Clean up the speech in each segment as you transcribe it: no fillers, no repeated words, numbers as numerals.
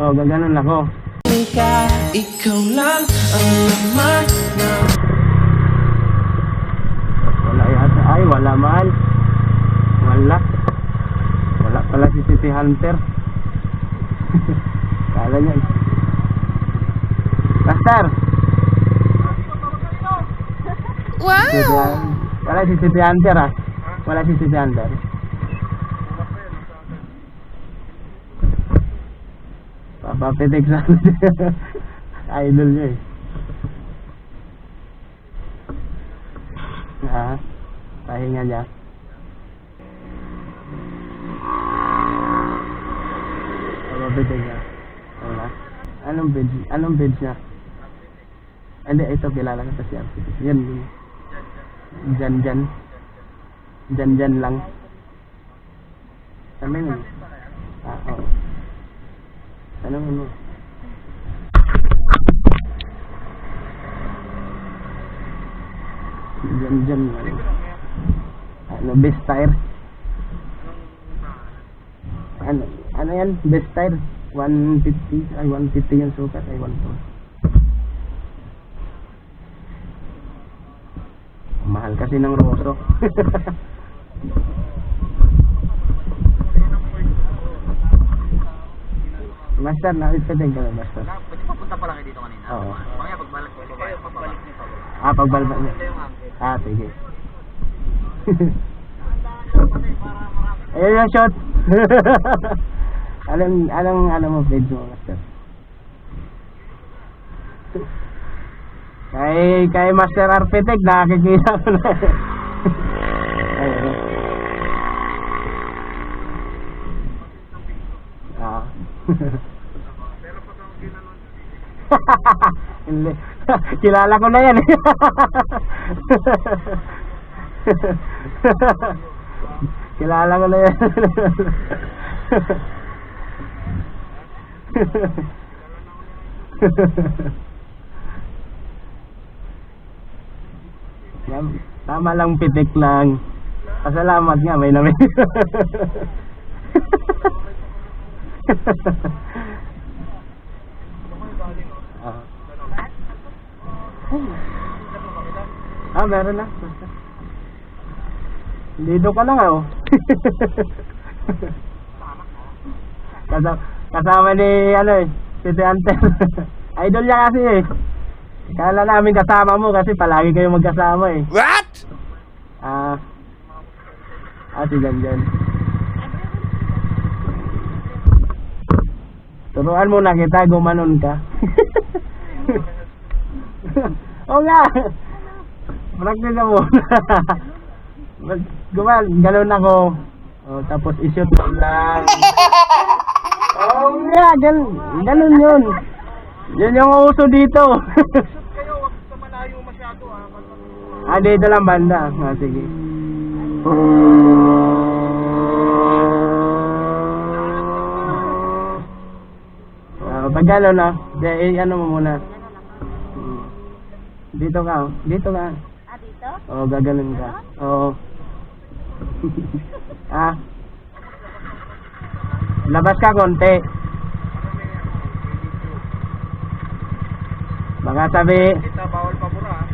Oh, gaganon ako. Ikaw lang ang laman ng... Wala yata. Ay, wala man. Wala. Wala pala si City Hunter. Kala niya. Master! Wow! Wala si City Hunter ah. Wala si City Hunter. Papapitik sa idol niya eh. Pahinga niya. Papapitik niya. Wala. Anong page niya? Hindi, ito kilala ka sa siya. Yan. Jan lang. Ano yun? Oo. Ano? Jan lang. Ano, best tire? Ano yan? Best tire? 150? Ay, 150 yung sukat. Ay, 140. Mahal kasi ng Rosso. Master, nakita din ka na, Master. Pwede papunta pa lang kayo dito kanina? Oo. Mamaya pagbalik ko, pagbalik nito. Pagbalba niya. Sige. Ayun yung shot. Anong mo page mo, Master? Kay Master Architect, nakikita ko na. Ayun. Hindi. Kilala ko na yan eh. Kilala ko na yan. Tama lang, pitik lang. Pasalamat nga, may namin. Meron na. Dito ka lang oh. Kasama ni City Hunter. Idol niya kasi eh. Kala namin kasama mo kasi palagi kayo magkasama eh. What? Si Janjan. Turuan mo na kita, gumanon ka. Oo nga. Practice ka muna. Galon ako. Tapos ishoot mo lang. Oo nga, galon yun. Yun yung uso dito. Kayo, wag ka malayo masyado Dito lang banda. Sige. Pag galon na, ano mo muna. Dito ka. Dito? Oo, gaganon ka. Oo. Labas ka konti. Baka sabi... Kita, bawal pa mura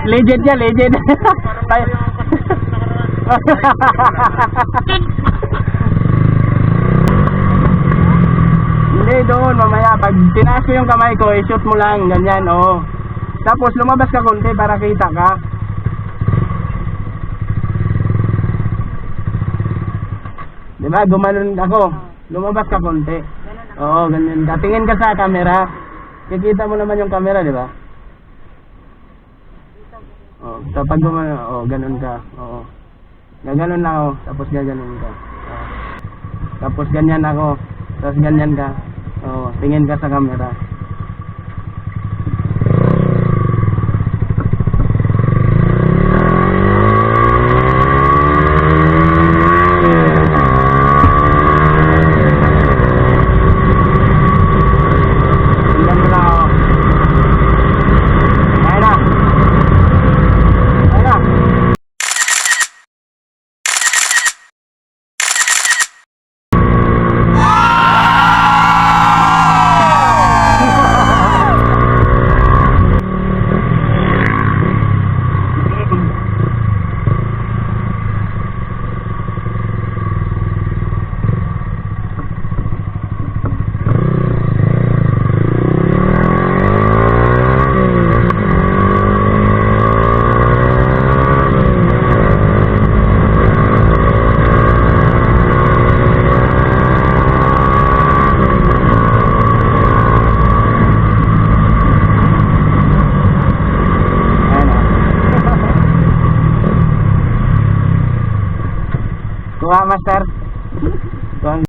Legend niya, legend. Hindi, doon mamaya pag tinaas ko yung kamay ko, i-shoot mo lang ganyan, tapos lumabas ka konti para kita ka. Diba, gumanon ako, lumabas ka konti. Oo, ganyan ka, tingin ka sa camera, kikita mo naman yung camera, diba? Kapag gumanon, ganon ka. Gaganon ako, tapos gaganon ka. Tapos ganyan ako, tapos ganyan ka. Tingin ka sa camera. master.